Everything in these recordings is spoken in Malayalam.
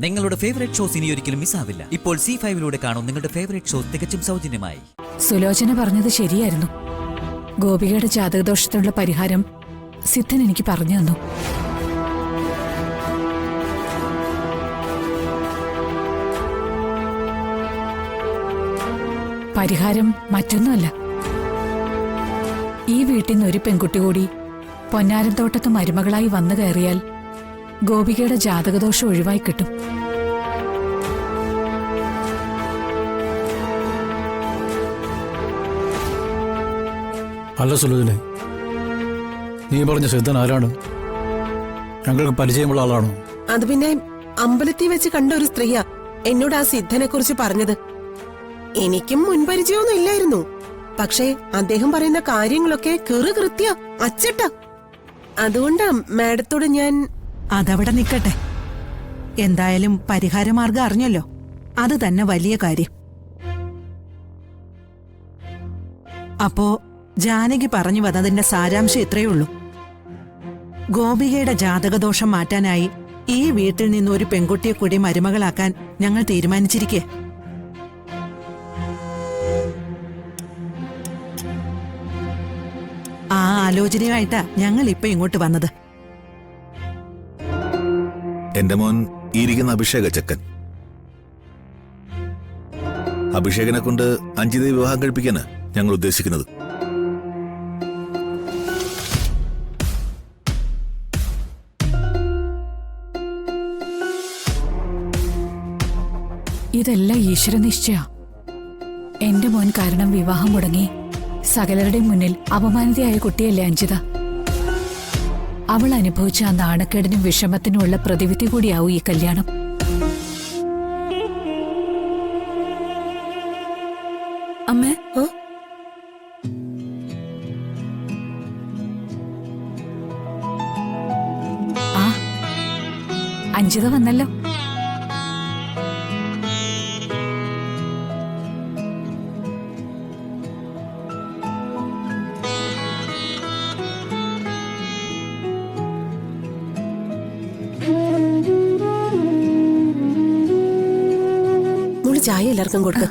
നിങ്ങളുടെ ഫേവറേറ്റ് ഷോസ് ഇനി ഒരിക്കലും മിസ്സാവില്ല. ഇപ്പോൾ C5 കാണും നിങ്ങളുടെ ഫേവറേറ്റ് ഷോസ് തികച്ചും സൗജന്യമായി. സുലോചന പറഞ്ഞത് ശരിയായിരുന്നു. ഗോപികയുടെ ജാതകദോഷത്തിനുള്ള പരിഹാരം സിദ്ധൻ എനിക്ക് പറഞ്ഞു തന്നു. പരിഹാരം മറ്റൊന്നുമല്ല, ഈ വീട്ടിൽ നിന്ന് ഒരു പെൺകുട്ടി കൂടി പൊന്നാരത്തോട്ടത്ത് മരുമകളായി വന്നു കയറിയാൽ ഗോപികയുടെ ജാതകദോഷം ഒഴിവായി കിട്ടും. അല്ല സുലോചനെ, നീ പറഞ്ഞ സിദ്ധൻ ആരാണ്? ഞങ്ങൾക്ക് പരിചയമുള്ള ആളാണോ? അത് പിന്നെ അമ്പലത്തിൽ വെച്ച് കണ്ട ഒരു സ്ത്രീയാ എന്നോട് ആ സിദ്ധനെ കുറിച്ച് പറഞ്ഞത്. എനിക്കും മുൻപരിചയമൊന്നും ഇല്ലായിരുന്നു. പക്ഷേ അദ്ദേഹം പറയുന്ന കാര്യങ്ങളൊക്കെ കൃത്യ അച്ചട്ട. അതുകൊണ്ടാ മാഡത്തോട് ഞാൻ... അതവിടെ നിക്കട്ടെ. എന്തായാലും പരിഹാരമാർഗം അറിഞ്ഞല്ലോ, അത് തന്നെ വലിയ കാര്യം. അപ്പോ ജാനകി പറഞ്ഞു വന്നതിന്റെ സാരാംശം ഇത്രയേ ഉള്ളൂ. ഗോപികയുടെ ജാതകദോഷം മാറ്റാനായി ഈ വീട്ടിൽ നിന്ന് ഒരു പെൺകുട്ടിയെ കൂടി മരുമകളാക്കാൻ ഞങ്ങൾ തീരുമാനിച്ചിരിക്കെ. ആ ആലോചനയായിട്ടാ ഞങ്ങൾ ഇപ്പൊ ഇങ്ങോട്ട് വന്നത്. എന്റെ മോൻ ഇരിക്കുന്ന അഭിഷേക ചെക്കൻ. അഭിഷേകനെ കൊണ്ട് അഞ്ജിതയെ വിവാഹം കഴിപ്പിക്കാന് ഞങ്ങൾ ഉദ്ദേശിക്കുന്നത്. ഇതെല്ലാം ഈശ്വരനിശ്ചയ. എന്റെ മോൻ കാരണം വിവാഹം മുടങ്ങി സകലരുടെയും മുന്നിൽ അപമാനിതയായ കുട്ടിയല്ലേ അഞ്ജിത. അവൾ അനുഭവിച്ച ആ നാണക്കേടിനും വിഷമത്തിനുമുള്ള പ്രതിവിധി കൂടിയാവും ഈ കല്യാണം. അമ്മേ, ആ അഞ്ജിത വന്നല്ലോ. ചായ എല്ലാവർക്കും കൊടുക്ക.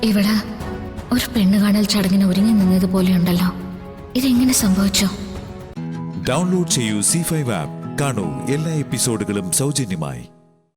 ഇവിടെ ഒരു പെണ്ണ് കാണൽ ചടങ്ങിന് ഒരുങ്ങി നിന്നതുപോലെയുണ്ടല്ലോ. ഇതെങ്ങനെ സംഭവിച്ചോ? ഡൗൺലോഡ് ചെയ്യൂ C5 ആപ്പ്. കാണൂ എല്ലാ എപ്പിസോഡുകളും സൗജന്യമായി.